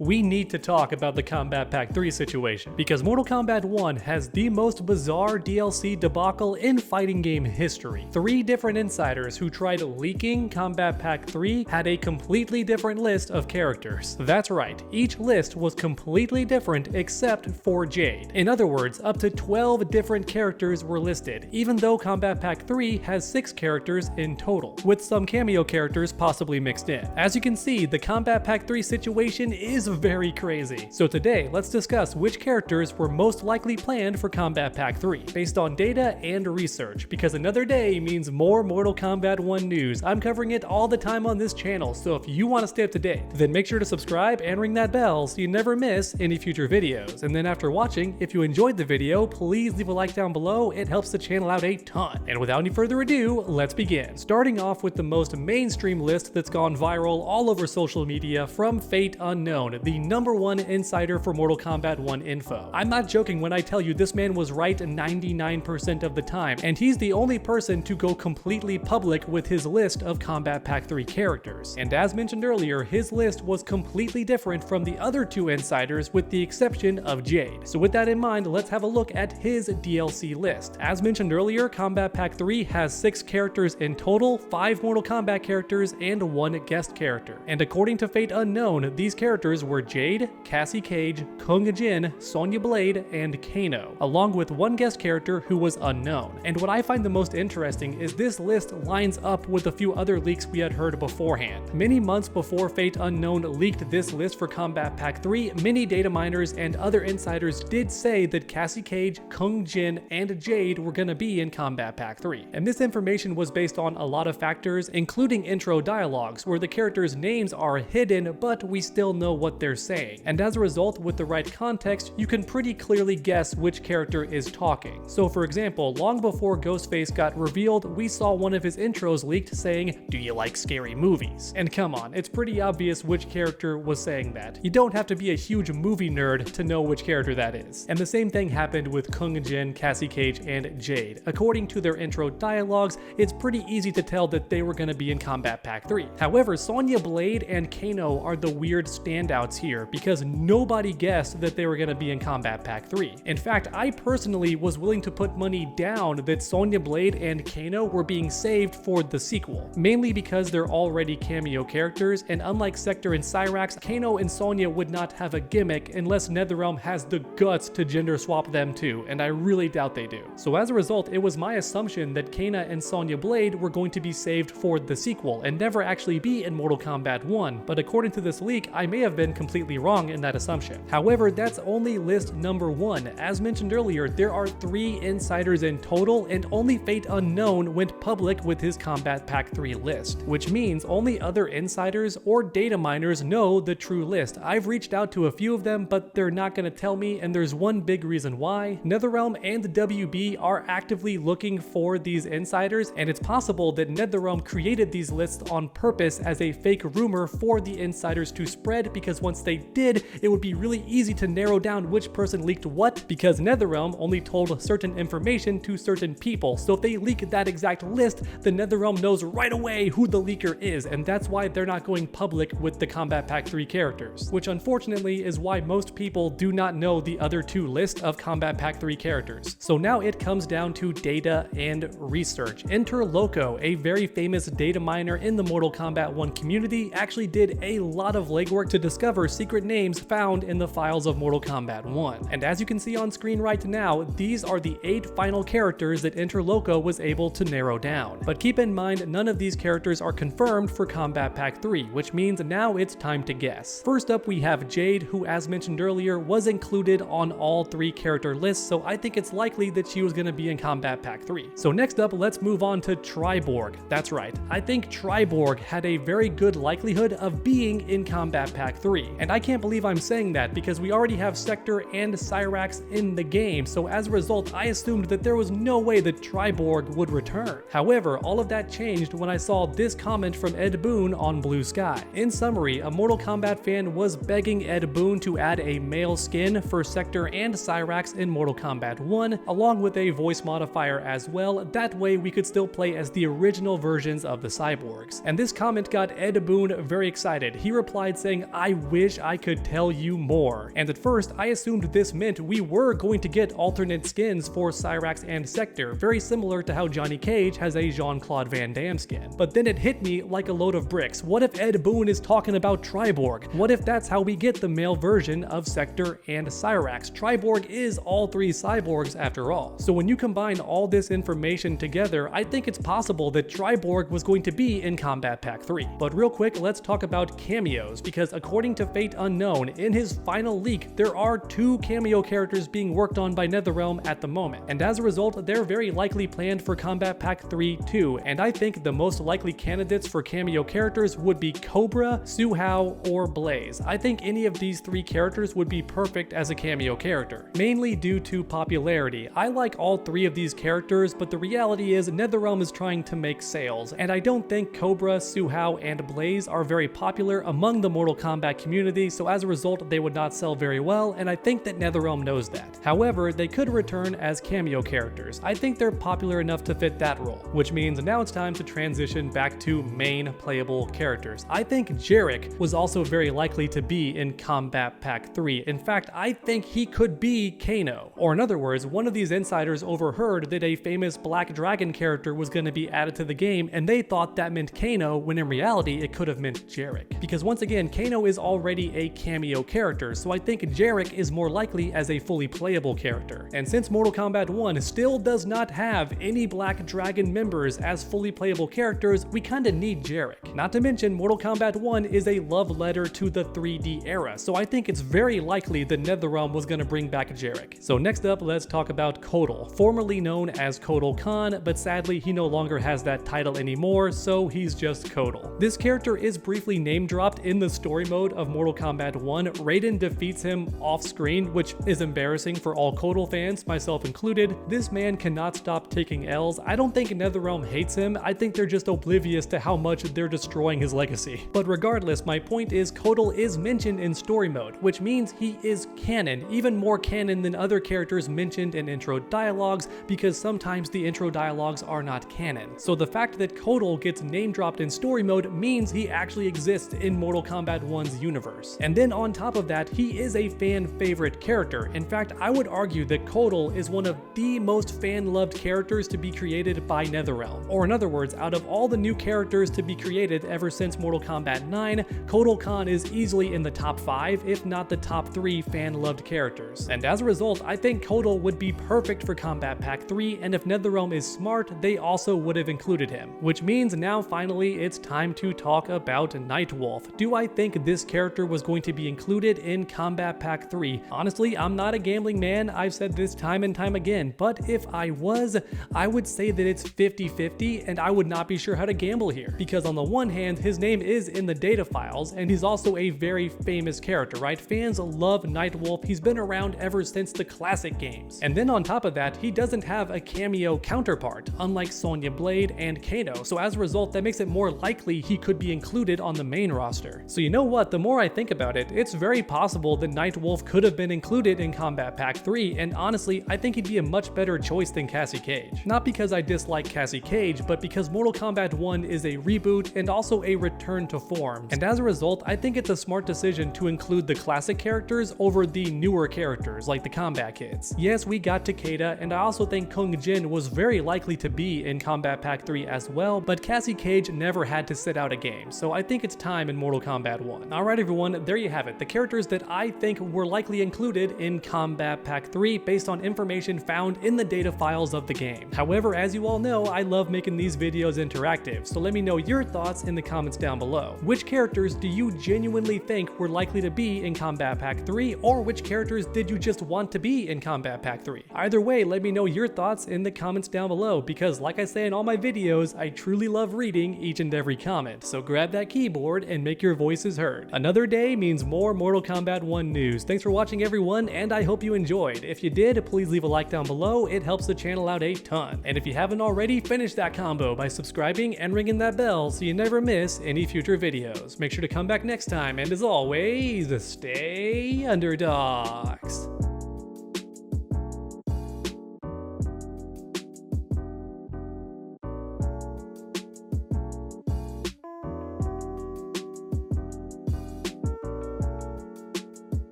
We need to talk about the Kombat Pack 3 situation, because Mortal Kombat 1 has the most bizarre DLC debacle in fighting game history. 3 different insiders who tried leaking Kombat Pack 3 had a completely different list of characters. That's right, each list was completely different except for Jade. In other words, up to 12 different characters were listed, even though Kombat Pack 3 has 6 characters in total, with some cameo characters possibly mixed in. As you can see, the Kombat Pack 3 situation is very crazy. So today, let's discuss which characters were most likely planned for Kombat Pack 3, based on data and research, because another day means more Mortal Kombat 1 news. I'm covering it all the time on this channel, so if you want to stay up to date, then make sure to subscribe and ring that bell so you never miss any future videos. And then after watching, if you enjoyed the video, please leave a like down below. It helps the channel out a ton. And without any further ado, let's begin. Starting off with the most mainstream list that's gone viral all over social media from Fate Unknown, the #1 insider for Mortal Kombat 1 info. I'm not joking when I tell you this man was right 99% of the time, and he's the only person to go completely public with his list of Kombat Pack 3 characters. And as mentioned earlier, his list was completely different from the other 2 insiders with the exception of Jade. So with that in mind, let's have a look at his DLC list. As mentioned earlier, Kombat Pack 3 has 6 characters in total, 5 Mortal Kombat characters, and 1 guest character. And according to Fate Unknown, these characters were Jade, Cassie Cage, Kung Jin, Sonya Blade, and Kano, along with 1 guest character who was unknown. And what I find the most interesting is this list lines up with a few other leaks we had heard beforehand. Many months before Fate Unknown leaked this list for Kombat Pack 3, many data miners and other insiders did say that Cassie Cage, Kung Jin, and Jade were gonna be in Kombat Pack 3. And this information was based on a lot of factors, including intro dialogues, where the characters' names are hidden, but we still know what they're saying. And as a result, with the right context, you can pretty clearly guess which character is talking. So for example, long before Ghostface got revealed, we saw one of his intros leaked saying, "Do you like scary movies?" And come on, it's pretty obvious which character was saying that. You don't have to be a huge movie nerd to know which character that is. And the same thing happened with Kung Jin, Cassie Cage, and Jade. According to their intro dialogues, it's pretty easy to tell that they were going to be in Kombat Pack 3. However, Sonya Blade and Kano are the weird standouts here, because nobody guessed that they were going to be in Kombat Pack 3. In fact, I personally was willing to put money down that Sonya Blade and Kano were being saved for the sequel, mainly because they're already cameo characters, and unlike Sector and Cyrax, Kano and Sonya would not have a gimmick unless NetherRealm has the guts to gender swap them too, and I really doubt they do. So as a result, it was my assumption that Kana and Sonya Blade were going to be saved for the sequel and never actually be in Mortal Kombat 1, but according to this leak, I may have been completely wrong in that assumption. However, that's only list #1. As mentioned earlier, there are 3 insiders in total, and only Fate Unknown went public with his Kombat Pack 3 list, which means only other insiders or data miners know the true list. I've reached out to a few of them, but they're not going to tell me, and there's one big reason why. NetherRealm and the WB are actively looking for these insiders, and it's possible that NetherRealm created these lists on purpose as a fake rumor for the insiders to spread, because once they did, it would be really easy to narrow down which person leaked what, because NetherRealm only told certain information to certain people. So if they leak that exact list, the NetherRealm knows right away who the leaker is, and that's why they're not going public with the Kombat Pack 3 characters, which unfortunately is why most people do not know the other 2 lists of Kombat Pack 3 characters. So now it comes down to data and research. Enter Loco, a very famous data miner in the Mortal Kombat 1 community, actually did a lot of legwork to discover secret names found in the files of Mortal Kombat 1. And as you can see on screen right now, these are the 8 final characters that Interloco was able to narrow down. But keep in mind, none of these characters are confirmed for Kombat Pack 3, which means now it's time to guess. First up, we have Jade, who as mentioned earlier was included on all 3 character lists, so I think it's likely that she was going to be in Kombat Pack 3. So next up, let's move on to Triborg. That's right, I think Triborg had a very good likelihood of being in Kombat Pack 3. And I can't believe I'm saying that, because we already have Sector and Cyrax in the game, so as a result, I assumed that there was no way that Triborg would return. However, all of that changed when I saw this comment from Ed Boon on Blue Sky. In summary, a Mortal Kombat fan was begging Ed Boon to add a male skin for Sector and Cyrax in Mortal Kombat 1, along with a voice modifier as well. That way we could still play as the original versions of the cyborgs. And this comment got Ed Boon very excited. He replied saying, "I wish I could tell you more. And at first, I assumed this meant we were going to get alternate skins for Cyrax and Sector, very similar to how Johnny Cage has a Jean-Claude Van Damme skin. But then it hit me like a load of bricks. What if Ed Boon is talking about Triborg? What if that's how we get the male version of Sector and Cyrax? Triborg is all three cyborgs after all. So when you combine all this information together, I think it's possible that Triborg was going to be in Kombat Pack 3. But real quick, let's talk about cameos, because according to Fate Unknown, in his final leak, there are 2 cameo characters being worked on by NetherRealm at the moment. And as a result, they're very likely planned for Kombat Pack 3 too. And I think the most likely candidates for cameo characters would be Cobra, Suhao, or Blaze. I think any of these 3 characters would be perfect as a cameo character, mainly due to popularity. I like all 3 of these characters, but the reality is NetherRealm is trying to make sales, and I don't think Cobra, Suhao, and Blaze are very popular among the Mortal Kombat community, so as a result they would not sell very well, and I think that NetherRealm knows that. However, they could return as cameo characters. I think they're popular enough to fit that role, which means now it's time to transition back to main playable characters. I think Jarek was also very likely to be in Kombat Pack 3. In fact, I think he could be Kano. Or in other words, one of these insiders overheard that a famous Black Dragon character was going to be added to the game, and they thought that meant Kano, when in reality it could have meant Jarek. Because once again, Kano is already a cameo character, so I think Jarek is more likely as a fully playable character. And since Mortal Kombat 1 still does not have any Black Dragon members as fully playable characters, we kinda need Jarek. Not to mention, Mortal Kombat 1 is a love letter to the 3D era, so I think it's very likely that NetherRealm was gonna bring back Jarek. So next up, let's talk about Kotal, formerly known as Kotal Khan, but sadly he no longer has that title anymore, so he's just Kotal. This character is briefly name dropped in the story mode of Mortal Kombat 1. Raiden defeats him off screen, which is embarrassing for all Kotal fans, myself included. This man cannot stop taking L's. I don't think NetherRealm hates him, I think they're just oblivious to how much they're destroying his legacy. But regardless, my point is Kotal is mentioned in story mode, which means he is canon, even more canon than other characters mentioned in intro dialogues, because sometimes the intro dialogues are not canon. So the fact that Kotal gets name dropped in story mode means he actually exists in Mortal Kombat 1's universe. And then on top of that, he is a fan favorite character. In fact, I would argue that Kotal is one of the most fan loved characters to be created by NetherRealm. Or in other words, out of all the new characters to be created ever since Mortal Kombat 9, Kotal Khan is easily in the top 5, if not the top 3 fan loved characters. And as a result, I think Kotal would be perfect for Kombat Pack 3, and if NetherRealm is smart, they also would have included him. Which means now finally it's time to talk about Nightwolf. Do I think this character was going to be included in Kombat Pack 3? Honestly, I'm not a gambling man, I've said this time and time again, but if I was, I would say that it's 50-50, and I would not be sure how to gamble here. Because on the one hand, his name is in the data files, and he's also a very famous character, right? Fans love Nightwolf, he's been around ever since the classic games. And then on top of that, he doesn't have a cameo counterpart, unlike Sonya Blade and Kano, so as a result, that makes it more likely he could be included on the main roster. So you know what, the more I think about it, it's very possible that Nightwolf could have been included in Kombat Pack 3, and honestly, I think he'd be a much better choice than Cassie Cage. Not because I dislike Cassie Cage, but because Mortal Kombat 1 is a reboot and also a return to form. And as a result, I think it's a smart decision to include the classic characters over the newer characters, like the Combat Kids. Yes, we got Takeda, and I also think Kung Jin was very likely to be in Kombat Pack 3 as well, but Cassie Cage never had to sit out a game, so I think it's time in Mortal Kombat 1. Alright everyone, there you have it, the characters that I think were likely included in Kombat Pack 3 based on information found in the data files of the game. However, as you all know, I love making these videos interactive, so let me know your thoughts in the comments down below. Which characters do you genuinely think were likely to be in Kombat Pack 3, or which characters did you just want to be in Kombat Pack 3? Either way, let me know your thoughts in the comments down below, because like I say in all my videos, I truly love reading each and every comment, so grab that keyboard and make your voices heard. Another day means more Mortal Kombat 1 news. Thanks for watching everyone, and I hope you enjoyed. If you did, please leave a like down below, it helps the channel out a ton. And if you haven't already, finish that combo by subscribing and ringing that bell so you never miss any future videos. Make sure to come back next time, and as always, stay underdogs.